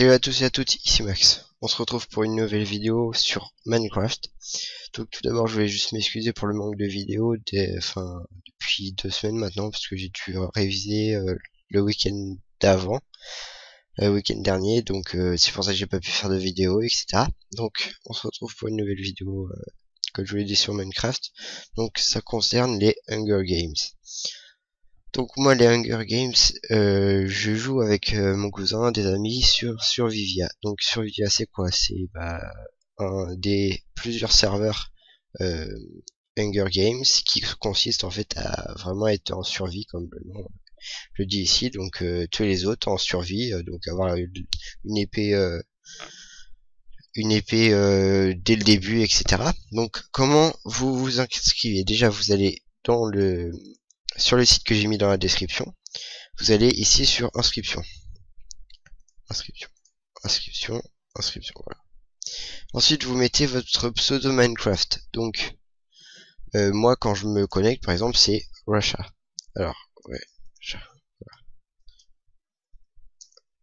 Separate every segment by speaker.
Speaker 1: Salut à tous et à toutes, ici Max. On se retrouve pour une nouvelle vidéo sur Minecraft. Donc tout d'abord je voulais juste m'excuser pour le manque de vidéos depuis 2 semaines maintenant, parce que j'ai dû réviser le week-end d'avant, le week-end dernier, donc c'est pour ça que j'ai pas pu faire de vidéo, etc. Donc on se retrouve pour une nouvelle vidéo, comme je vous l'ai dit, sur Minecraft. Donc ça concerne les Hunger Games. Donc moi les Hunger Games, je joue avec mon cousin, des amis sur Survivia. Donc Survivia c'est quoi? C'est un des plusieurs serveurs Hunger Games qui consiste en fait à vraiment être en survie comme le nom le dit ici. Donc tuer les autres en survie, donc avoir une épée dès le début, etc. Donc comment vous vous inscrivez? Déjà vous allez sur le site que j'ai mis dans la description. Vous allez ici sur inscription, voilà. Ensuite vous mettez votre pseudo Minecraft. Donc moi quand je me connecte par exemple c'est Russia. Alors ouais,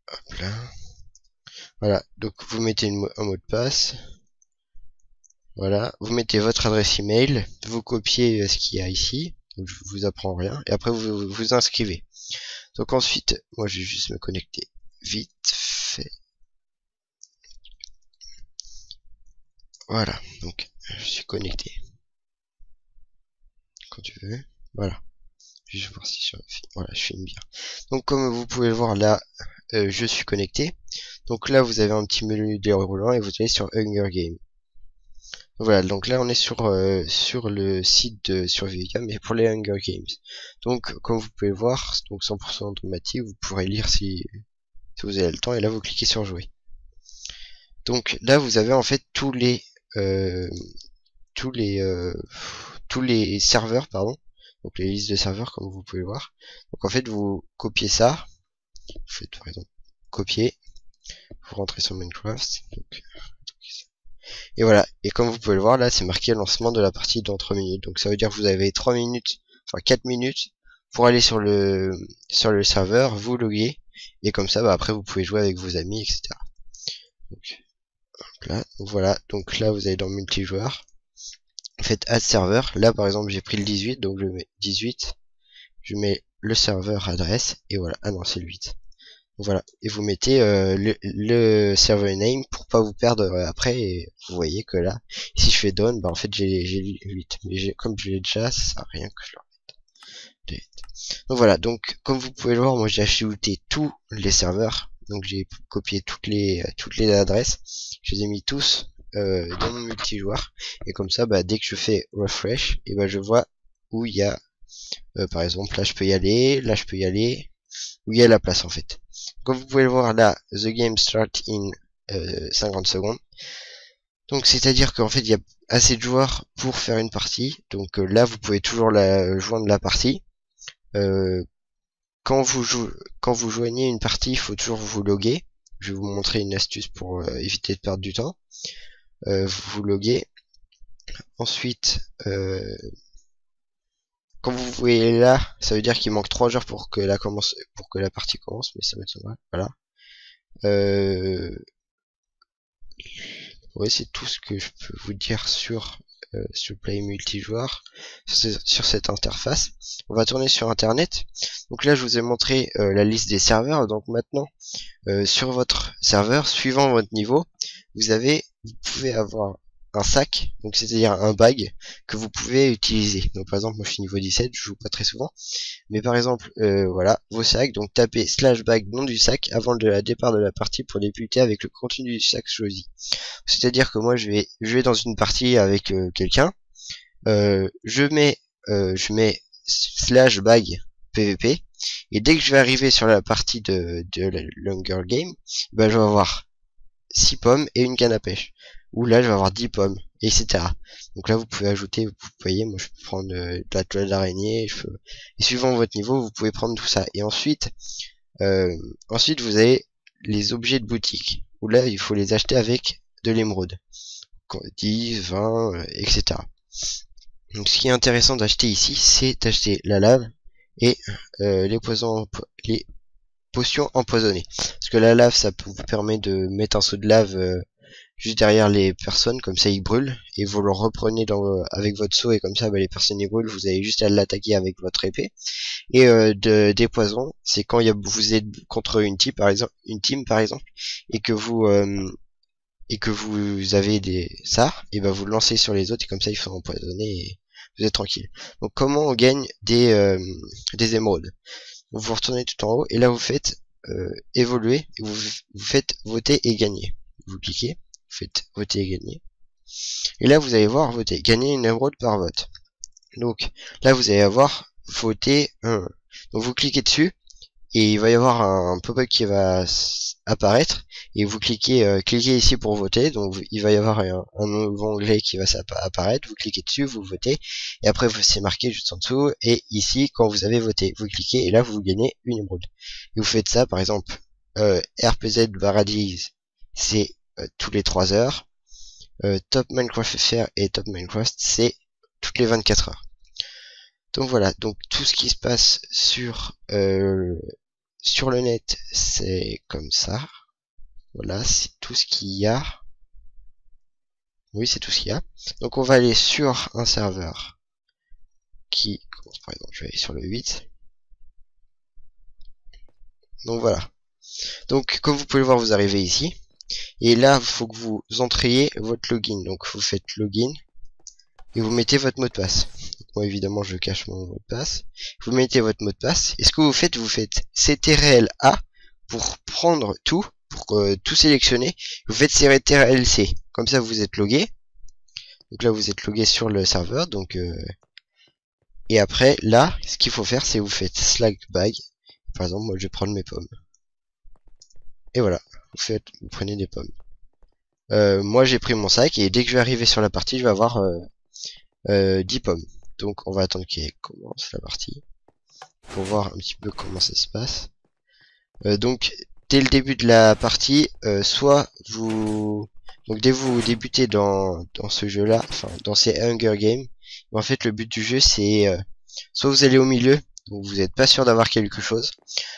Speaker 1: hop là. Voilà, donc vous mettez un mot de passe. Voilà, vous mettez votre adresse email, vous copiez ce qu'il y a ici. Donc je vous apprends rien, et après vous vous inscrivez. Donc ensuite, moi je vais juste me connecter vite fait. Voilà, donc je suis connecté. Quand tu veux, voilà. Je vais voir si voilà, je filme bien. Donc comme vous pouvez le voir là, je suis connecté. Donc là vous avez un petit menu déroulant et vous allez sur Hunger Game. Voilà, donc là on est sur le site de Survivia, mais pour les Hunger Games. Donc comme vous pouvez voir, donc 100% automatique, vous pourrez lire si vous avez le temps, et là vous cliquez sur jouer. Donc là vous avez en fait tous les serveurs, pardon, donc les listes de serveurs comme vous pouvez voir. Donc en fait vous copiez ça, vous faites par exemple copier, vous rentrez sur Minecraft, donc, et voilà, et comme vous pouvez le voir là c'est marqué lancement de la partie dans 3 minutes, donc ça veut dire que vous avez 3 minutes, enfin 4 minutes pour aller sur le serveur, vous loguer, et comme ça après vous pouvez jouer avec vos amis, etc. Donc, là, voilà, donc là vous allez dans multijoueur, vous faites add serveur, là par exemple j'ai pris le 18, donc je mets 18, je mets le serveur adresse, et voilà, ah non c'est le 8. Voilà, et vous mettez le server name pour pas vous perdre après, et vous voyez que là, si je fais done, en fait j'ai 8, mais comme je l'ai déjà, ça sert à rien que je le remette. Donc voilà, donc comme vous pouvez le voir, moi j'ai ajouté tous les serveurs, donc j'ai copié toutes les adresses, je les ai mis tous dans mon multijoueur, et comme ça, dès que je fais refresh, et je vois où il y a, par exemple, là je peux y aller, là je peux y aller, où il y a la place en fait. Comme vous pouvez le voir là, the game start in 50 secondes. Donc c'est à dire qu'en fait il y a assez de joueurs pour faire une partie. Donc là vous pouvez toujours joindre la partie. Quand vous joignez une partie, il faut toujours vous loguer. Je vais vous montrer une astuce pour éviter de perdre du temps. Vous loguez. Ensuite, quand vous voyez là, ça veut dire qu'il manque 3 joueurs pour que la partie commence, mais ça m'étonnerait. Voilà. Ouais, c'est tout ce que je peux vous dire sur Play multijoueur, sur cette interface. On va tourner sur internet. Donc là je vous ai montré la liste des serveurs. Donc maintenant sur votre serveur, suivant votre niveau, vous pouvez avoir un sac, donc c'est-à-dire un bag que vous pouvez utiliser. Donc par exemple moi je suis niveau 17, je joue pas très souvent, mais par exemple voilà vos sacs, donc tapez /bag nom du sac avant le départ de la partie pour débuter avec le contenu du sac choisi. C'est-à-dire que moi je vais jouer dans une partie avec quelqu'un, je mets /bag PVP, et dès que je vais arriver sur la partie de l'Hunger Game, je vais avoir 6 pommes et une canne à pêche, ou là je vais avoir 10 pommes, etc. Donc là vous pouvez ajouter, vous voyez, moi je peux prendre de la toile d'araignée, et suivant votre niveau vous pouvez prendre tout ça. Et ensuite vous avez les objets de boutique, où là il faut les acheter avec de l'émeraude, 10, 20, etc. Donc ce qui est intéressant d'acheter ici, c'est d'acheter la lave et les potion empoisonnée. Parce que la lave, ça vous permet de mettre un seau de lave juste derrière les personnes, comme ça ils brûlent, et vous le reprenez avec votre seau, et comme ça bah, les personnes y brûlent, vous avez juste à l'attaquer avec votre épée. Et des poisons, c'est quand vous êtes contre une team par exemple, et que vous avez ça, et ben vous le lancez sur les autres, et comme ça ils sont empoisonnés, et vous êtes tranquille. Donc comment on gagne des émeraudes? Vous retournez tout en haut, et là vous faites évoluer, et vous faites voter et gagner. Vous cliquez, vous faites voter et gagner. Et là vous allez voir voter, gagner une émeraude par vote. Donc là vous allez avoir voter 1. Donc vous cliquez dessus, et il va y avoir un pop-up qui va apparaître, et vous cliquez ici pour voter. Donc il va y avoir un nouveau onglet qui va apparaître, vous cliquez dessus, vous votez, et après c'est marqué juste en dessous, et ici quand vous avez voté, vous cliquez, et là vous gagnez une émeraude. Et vous faites ça, par exemple RPZ Paradise, c'est tous les 3 heures, Top Minecraft FR et Top Minecraft, c'est toutes les 24 heures. Donc voilà, donc tout ce qui se passe sur le net, c'est comme ça. Voilà, c'est tout ce qu'il y a. Oui, c'est tout ce qu'il y a. Donc on va aller sur un serveur qui, par exemple, je vais aller sur le 8. Donc voilà. Donc comme vous pouvez le voir, vous arrivez ici. Et là, il faut que vous entriez votre login. Donc vous faites login et vous mettez votre mot de passe. Moi évidemment je cache mon mot de passe. Vous mettez votre mot de passe. Et ce que vous faites CTRL-A pour prendre tout, pour tout sélectionner. Vous faites CTRL-C. Comme ça vous êtes logué. Donc là vous êtes logué sur le serveur. Donc et après là, ce qu'il faut faire, c'est vous faites slash bag. Par exemple, moi je vais prendre mes pommes. Et voilà, vous prenez des pommes. Moi j'ai pris mon sac, et dès que je vais arriver sur la partie, je vais avoir 10 pommes. Donc on va attendre qu'il commence la partie pour voir un petit peu comment ça se passe. Donc dès le début de la partie, donc dès que vous débutez dans ce jeu là, enfin dans ces Hunger Games, en fait le but du jeu c'est soit vous allez au milieu, donc vous n'êtes pas sûr d'avoir quelque chose,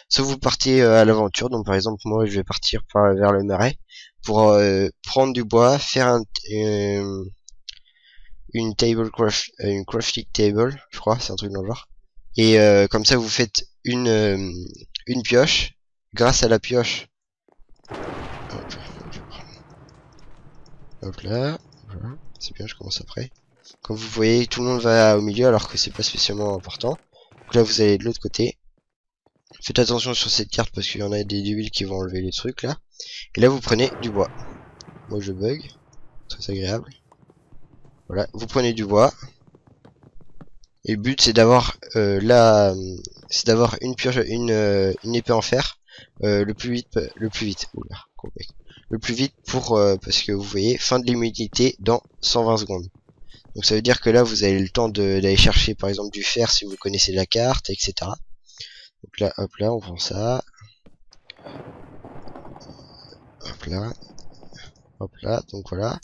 Speaker 1: soit vous partez à l'aventure. Donc par exemple moi je vais partir vers le marais pour prendre du bois, faire une crafting table, je crois, c'est un truc dans le genre. Et comme ça vous faites une pioche. Grâce à la pioche, hop là, voilà, c'est bien, je commence après. Comme vous voyez, tout le monde va au milieu alors que c'est pas spécialement important. Donc là vous allez de l'autre côté. Faites attention sur cette carte parce qu'il y en a des débiles qui vont enlever les trucs là. Et là vous prenez du bois. Moi je bug, très agréable. Voilà, vous prenez du bois. Et le but c'est d'avoir une pioche, une épée en fer le plus vite. Oula, le plus vite parce que vous voyez, fin de l'immunité dans 120 secondes. Donc ça veut dire que là vous avez le temps d'aller chercher par exemple du fer si vous connaissez la carte, etc. Donc là, hop là, on prend ça. Hop là, donc voilà.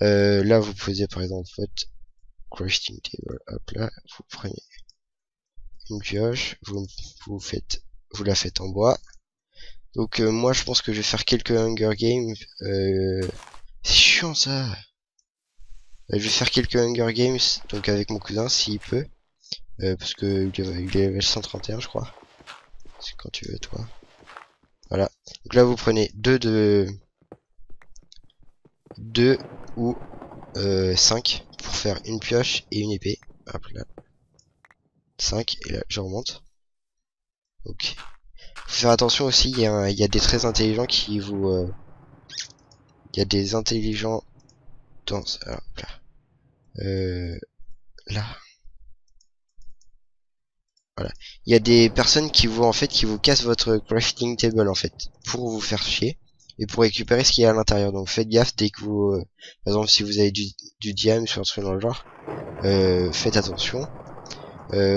Speaker 1: Là vous posez par exemple votre crafting table, hop là, vous prenez une pioche, vous la faites en bois. Donc moi je pense que je vais faire quelques Hunger Games. C'est chiant ça. Je vais faire quelques Hunger Games donc avec mon cousin s'il peut. Parce que il est level 131 je crois. C'est quand tu veux toi. Voilà. Donc là vous prenez 2 ou 5 pour faire une pioche et une épée. Hop là. 5 et là je remonte. Donc faut faire attention aussi, il y a des très intelligents qui vous il y a des intelligents dans alors, là. Voilà. Il y a des personnes qui vous cassent votre crafting table en fait pour vous faire chier et pour récupérer ce qu'il y a à l'intérieur. Donc faites gaffe dès que vous par exemple si vous avez du diamant sur un truc dans le genre, faites attention.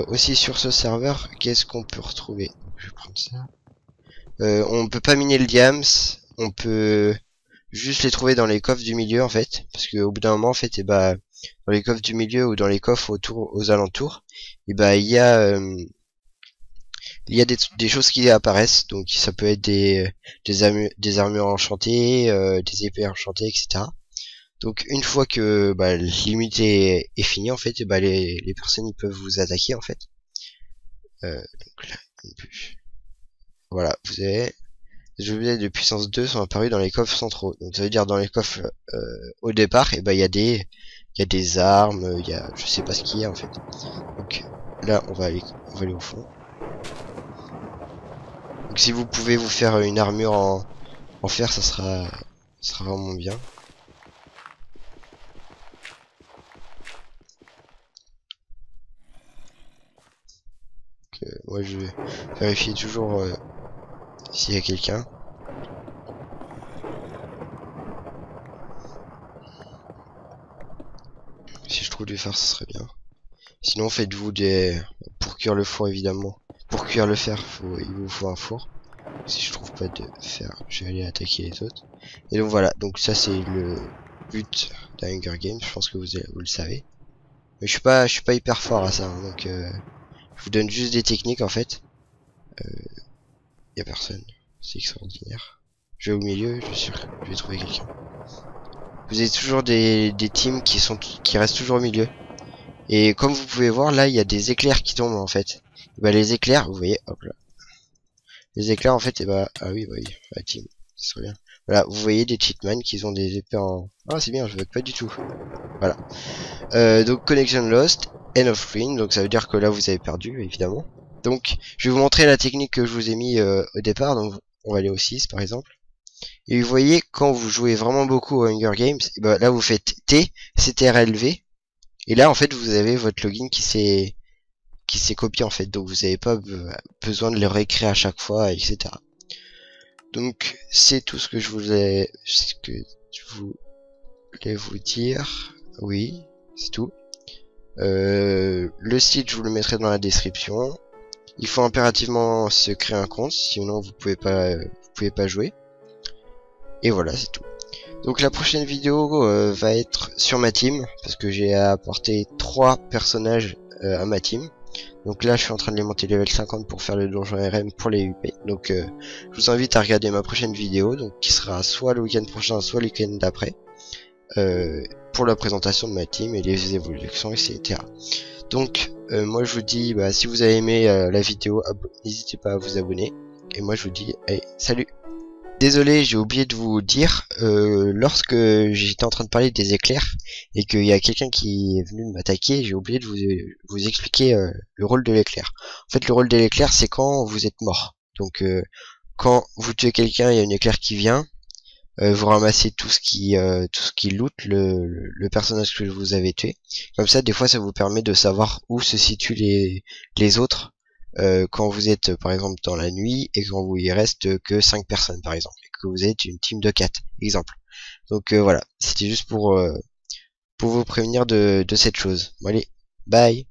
Speaker 1: Aussi sur ce serveur, qu'est-ce qu'on peut retrouver? Je vais prendre ça. On peut pas miner le diams, on peut juste les trouver dans les coffres du milieu en fait, parce que au bout d'un moment en fait, dans les coffres du milieu ou dans les coffres aux alentours, il y a il y a des choses qui apparaissent, donc ça peut être des armures enchantées, des épées enchantées, etc. Donc une fois que bah, l'unité est finie en fait, et bah, les personnes ils peuvent vous attaquer en fait. Donc là, voilà, vous avez les objets de puissance 2 sont apparus dans les coffres centraux. Donc ça veut dire dans les coffres au départ, et bah il y a des armes, il y a je sais pas ce qu'il y a en fait. Donc là on va aller au fond. Donc si vous pouvez vous faire une armure en fer, ça sera vraiment bien. Moi je vais vérifier toujours s'il y a quelqu'un. Si je trouve du fer, ça serait bien. Sinon faites-vous pour cuire le four évidemment. Pour cuire le fer, il vous faut un four. Si je trouve pas de fer, je vais aller attaquer les autres. Et donc voilà, donc ça c'est le but d'un Hunger Games, je pense que vous le savez. Mais je suis pas hyper fort à ça, hein, donc je vous donne juste des techniques en fait. Y a personne, c'est extraordinaire. Je vais au milieu, je suis sûr que je vais trouver quelqu'un. Vous avez toujours des teams qui restent toujours au milieu. Et comme vous pouvez voir là, il y a des éclairs qui tombent en fait. Et bah les éclairs, vous voyez, hop là. Les éclairs en fait, et bah ah oui, la team, c'est très bien. Voilà, vous voyez des cheatman qui ont des épées en. Ah c'est bien, je bug pas du tout. Voilà. Donc connection lost, end of screen, donc ça veut dire que là vous avez perdu évidemment. Donc je vais vous montrer la technique que je vous ai mis au départ. Donc on va aller au 6 par exemple. Et vous voyez quand vous jouez vraiment beaucoup au Hunger Games, et bah, là vous faites T, CTRLV. Et là en fait vous avez votre login qui s'est copié en fait, donc vous n'avez pas besoin de le réécrire à chaque fois, etc. Donc c'est tout ce que je voulais vous dire. Oui, c'est tout. Le site je vous le mettrai dans la description. Il faut impérativement se créer un compte, sinon vous pouvez pas jouer. Et voilà, c'est tout. Donc la prochaine vidéo va être sur ma team, parce que j'ai apporté 3 personnages à ma team. Donc là je suis en train de les monter level 50 pour faire le donjon RM pour les UP. Donc je vous invite à regarder ma prochaine vidéo, donc qui sera soit le week-end prochain, soit le week-end d'après, pour la présentation de ma team et les évolutions, etc. Donc moi je vous dis, bah, si vous avez aimé la vidéo, n'hésitez pas à vous abonner. Et moi je vous dis, allez, salut. Désolé, j'ai oublié de vous dire, lorsque j'étais en train de parler des éclairs et qu'il y a quelqu'un qui est venu m'attaquer, j'ai oublié de vous expliquer le rôle de l'éclair. En fait, le rôle de l'éclair, c'est quand vous êtes mort. Donc, quand vous tuez quelqu'un, il y a une éclair qui vient, vous ramassez tout ce qui loot le personnage que vous avez tué. Comme ça, des fois, ça vous permet de savoir où se situent les autres. Quand vous êtes par exemple dans la nuit et quand il reste que 5 personnes par exemple et que vous êtes une team de 4 exemple. Donc voilà, c'était juste pour vous prévenir de cette chose. Bon allez, bye.